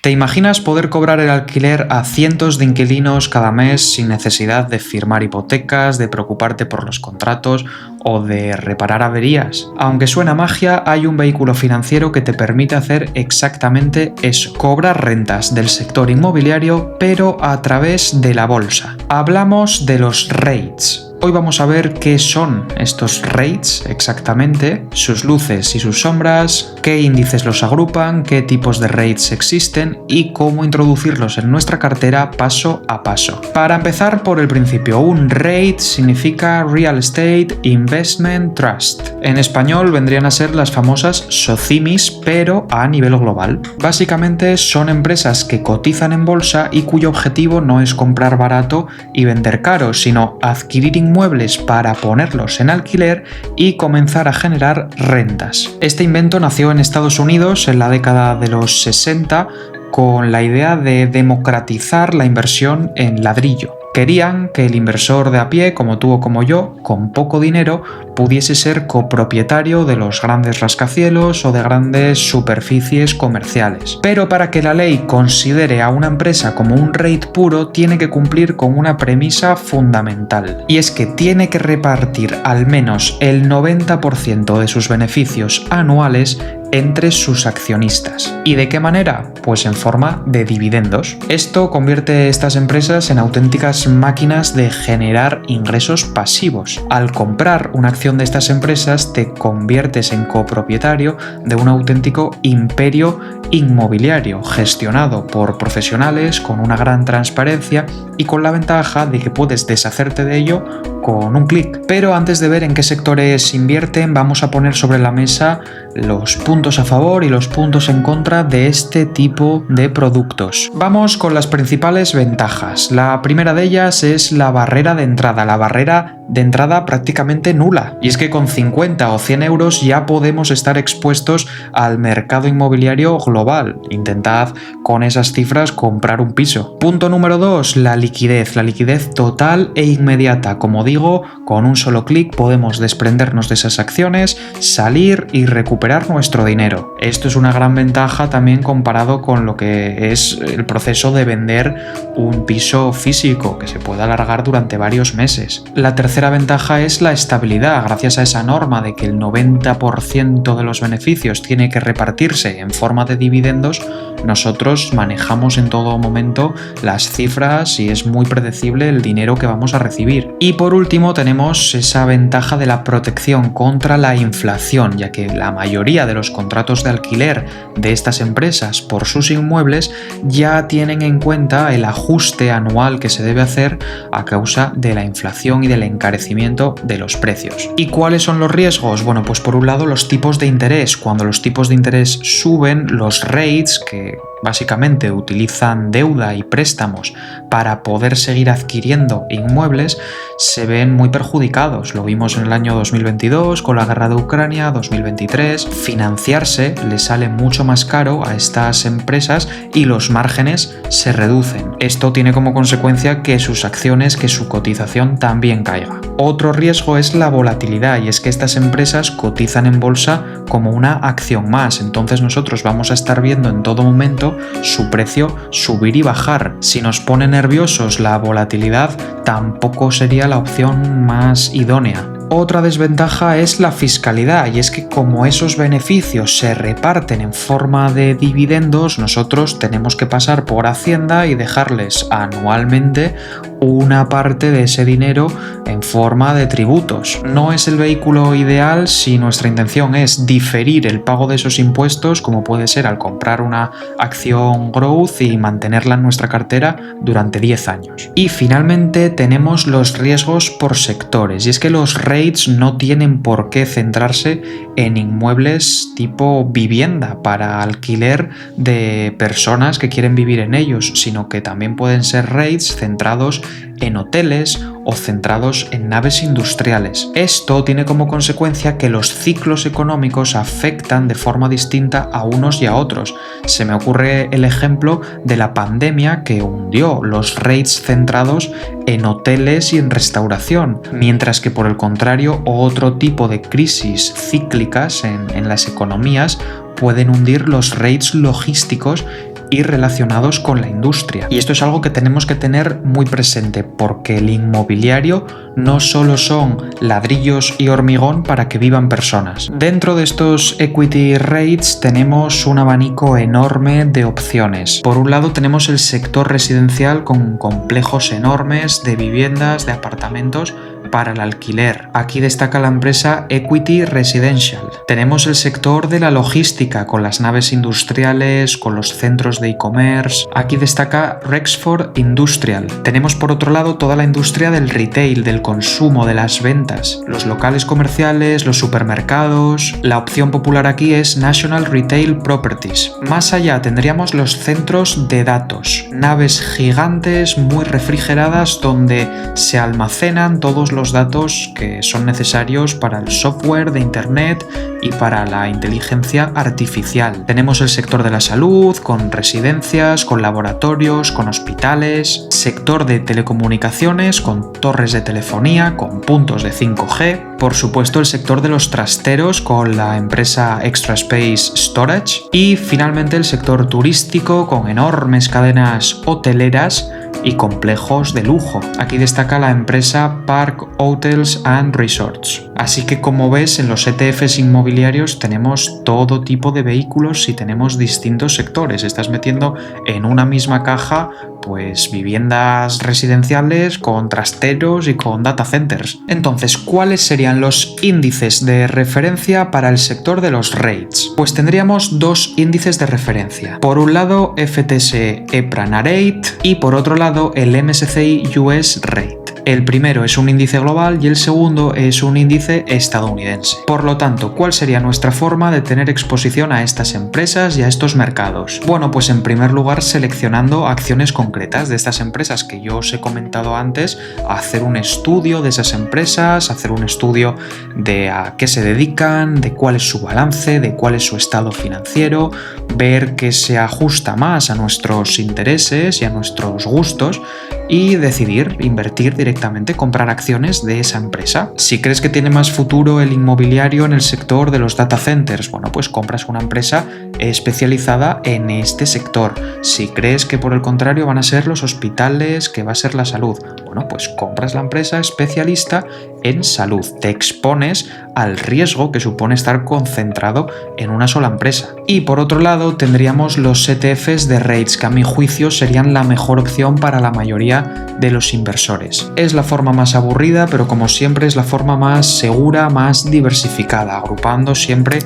¿Te imaginas poder cobrar el alquiler a cientos de inquilinos cada mes sin necesidad de firmar hipotecas, de preocuparte por los contratos o de reparar averías? Aunque suena magia, hay un vehículo financiero que te permite hacer exactamente eso: cobrar rentas del sector inmobiliario, pero a través de la bolsa. Hablamos de los REITs. Hoy vamos a ver qué son estos REITs exactamente, sus luces y sus sombras, qué índices los agrupan, qué tipos de REITs existen y cómo introducirlos en nuestra cartera paso a paso. Para empezar por el principio, un REIT significa Real Estate Investment Trust. En español vendrían a ser las famosas SOCIMIs, pero a nivel global. Básicamente son empresas que cotizan en bolsa y cuyo objetivo no es comprar barato y vender caro, sino adquirir inmuebles para ponerlos en alquiler y comenzar a generar rentas. Este invento nació en Estados Unidos en la década de los 60 con la idea de democratizar la inversión en ladrillo. Querían que el inversor de a pie, como tú o como yo, con poco dinero, pudiese ser copropietario de los grandes rascacielos o de grandes superficies comerciales. Pero para que la ley considere a una empresa como un REIT puro, tiene que cumplir con una premisa fundamental. Y es que tiene que repartir al menos el 90% de sus beneficios anuales entre sus accionistas. ¿Y de qué manera? Pues en forma de dividendos. Esto convierte estas empresas en auténticas máquinas de generar ingresos pasivos. Al comprar una acción de estas empresas, te conviertes en copropietario de un auténtico imperio inmobiliario gestionado por profesionales con una gran transparencia y con la ventaja de que puedes deshacerte de ello con un clic. Pero antes de ver en qué sectores invierten, vamos a poner sobre la mesa los puntos a favor y los puntos en contra de este tipo de productos. Vamos con las principales ventajas. La primera de ellas es la barrera de entrada. La barrera de entrada prácticamente nula. Y es que con 50 o 100 euros ya podemos estar expuestos al mercado inmobiliario global. Intentad con esas cifras comprar un piso. Punto número 2, la liquidez. La liquidez total e inmediata. Como digo, con un solo clic podemos desprendernos de esas acciones, salir y recuperar nuestro dinero. Esto es una gran ventaja también comparado con lo que es el proceso de vender un piso físico, que se puede alargar durante varios meses. La tercera ventaja es la estabilidad. Gracias a esa norma de que el 90% de los beneficios tiene que repartirse en forma de dividendos, nosotros manejamos en todo momento las cifras y es muy predecible el dinero que vamos a recibir. Y por último tenemos esa ventaja de la protección contra la inflación, ya que la mayoría de los contratos de alquiler de estas empresas por sus inmuebles ya tienen en cuenta el ajuste anual que se debe hacer a causa de la inflación y del encarecimiento de los precios. ¿Y cuáles son los riesgos? Bueno, pues por un lado los tipos de interés. Cuando los tipos de interés suben, los REITs, que básicamente utilizan deuda y préstamos para poder seguir adquiriendo inmuebles, se ven muy perjudicados. Lo vimos en el año 2022 con la guerra de Ucrania, 2023. Financiarse les sale mucho más caro a estas empresas y los márgenes se reducen. Esto tiene como consecuencia que sus acciones, que su cotización también caiga. Otro riesgo es la volatilidad, y es que estas empresas cotizan en bolsa como una acción más. Entonces nosotros vamos a estar viendo en todo momento su precio subir y bajar. Si nos pone nerviosos la volatilidad, tampoco sería la opción más idónea. Otra desventaja es la fiscalidad, y es que como esos beneficios se reparten en forma de dividendos, nosotros tenemos que pasar por Hacienda y dejarles anualmente una parte de ese dinero en forma de tributos. No es el vehículo ideal si nuestra intención es diferir el pago de esos impuestos, como puede ser al comprar una acción growth y mantenerla en nuestra cartera durante 10 años. Y finalmente tenemos los riesgos por sectores, y es que los REITs no tienen por qué centrarse en inmuebles tipo vivienda para alquiler de personas que quieren vivir en ellos, sino que también pueden ser REITs centrados en hoteles o centrados en naves industriales. Esto tiene como consecuencia que los ciclos económicos afectan de forma distinta a unos y a otros. Se me ocurre el ejemplo de la pandemia que hundió los REITs centrados en hoteles y en restauración, mientras que por el contrario otro tipo de crisis cíclicas en las economías pueden hundir los REITs logísticos y relacionados con la industria. Y esto es algo que tenemos que tener muy presente, porque el inmobiliario no solo son ladrillos y hormigón para que vivan personas. Dentro de estos equity REITs tenemos un abanico enorme de opciones. Por un lado tenemos el sector residencial con complejos enormes de viviendas, de apartamentos para el alquiler. Aquí destaca la empresa Equity Residential. Tenemos el sector de la logística con las naves industriales, con los centros de e-commerce. Aquí destaca Rexford Industrial. Tenemos por otro lado toda la industria del retail, del consumo, de las ventas, los locales comerciales, los supermercados. La opción popular aquí es National Retail Properties. Más allá tendríamos los centros de datos, naves gigantes muy refrigeradas donde se almacenan todos los datos que son necesarios para el software de Internet y para la inteligencia artificial. Tenemos el sector de la salud, con residencias, con laboratorios, con hospitales, sector de telecomunicaciones, con torres de telefonía, con puntos de 5G, por supuesto el sector de los trasteros con la empresa Extra Space Storage y finalmente el sector turístico con enormes cadenas hoteleras y complejos de lujo. Aquí destaca la empresa Park Hotels and Resorts. Así que como ves, en los ETFs inmobiliarios tenemos todo tipo de vehículos y tenemos distintos sectores. Estás metiendo en una misma caja pues viviendas residenciales con trasteros y con data centers. Entonces, ¿cuáles serían los índices de referencia para el sector de los REITs? Pues tendríamos dos índices de referencia. Por un lado, FTSE EPRA Nareit y por otro lado, el MSCI US REIT. El primero es un índice global y el segundo es un índice estadounidense. Por lo tanto, ¿cuál sería nuestra forma de tener exposición a estas empresas y a estos mercados? Bueno, pues en primer lugar seleccionando acciones concretas de estas empresas que yo os he comentado antes, hacer un estudio de esas empresas, hacer un estudio de a qué se dedican, de cuál es su balance, de cuál es su estado financiero, ver qué se ajusta más a nuestros intereses y a nuestros gustos y decidir invertir directamente, comprar acciones de esa empresa. Si crees que tiene más futuro el inmobiliario en el sector de los data centers, bueno, pues compras una empresa especializada en este sector. Si crees que por el contrario van a ser los hospitales, que va a ser la salud, bueno, pues compras la empresa especialista en salud. Te expones al riesgo que supone estar concentrado en una sola empresa. Y por otro lado tendríamos los ETFs de REITs, que a mi juicio serían la mejor opción para la mayoría de los inversores. Es la forma más aburrida, pero como siempre es la forma más segura, más diversificada, agrupando siempre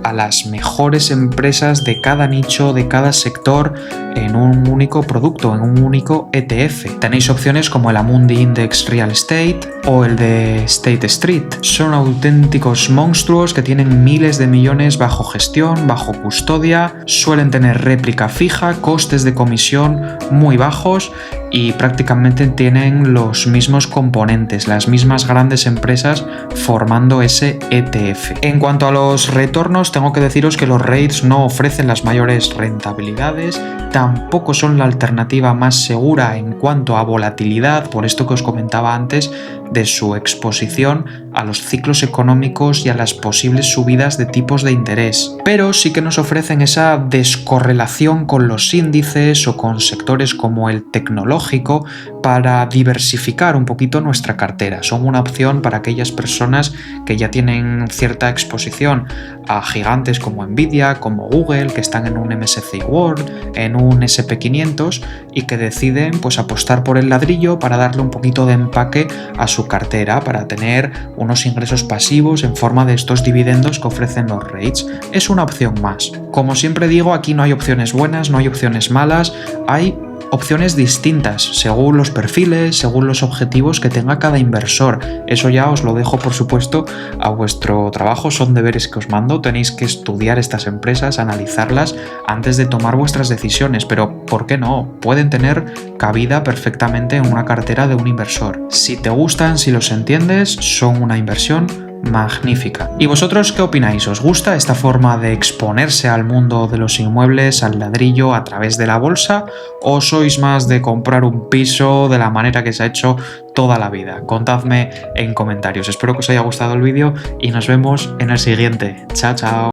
a las mejores empresas de cada nicho, de cada sector en un único producto, en un único ETF. Tenéis opciones como el Amundi Index Real Estate o el de State Street. Son auténticos monstruos que tienen miles de millones bajo gestión, bajo custodia, suelen tener réplica fija, costes de comisión muy bajos y prácticamente tienen los mismos componentes, las mismas grandes empresas formando ese ETF. En cuanto a los retornos, tengo que deciros que los REITs no ofrecen las mayores rentabilidades, tampoco son la alternativa más segura en cuanto a volatilidad, por esto que os comentaba antes de su exposición a los ciclos económicos y a las posibles subidas de tipos de interés. Pero sí que nos ofrecen esa descorrelación con los índices o con sectores como el tecnológico para diversificar un poquito nuestra cartera. Son una opción para aquellas personas que ya tienen cierta exposición a gigantes como Nvidia, como Google, que están en un MSCI World, en un SP500 y que deciden pues apostar por el ladrillo para darle un poquito de empaque a su cartera, para tener unos ingresos pasivos en forma de estos dividendos que ofrecen los REITs. Es una opción más. Como siempre digo, aquí no hay opciones buenas, no hay opciones malas, hay opciones distintas según los perfiles, según los objetivos que tenga cada inversor. Eso ya os lo dejo, por supuesto, a vuestro trabajo, son deberes que os mando. Tenéis que estudiar estas empresas, analizarlas antes de tomar vuestras decisiones, pero ¿por qué no? Pueden tener cabida perfectamente en una cartera de un inversor. Si te gustan, si los entiendes, son una inversión magnífica. ¿Y vosotros qué opináis? ¿Os gusta esta forma de exponerse al mundo de los inmuebles, al ladrillo, a través de la bolsa? ¿O sois más de comprar un piso de la manera que se ha hecho toda la vida? Contadme en comentarios. Espero que os haya gustado el vídeo y nos vemos en el siguiente. Chao, chao.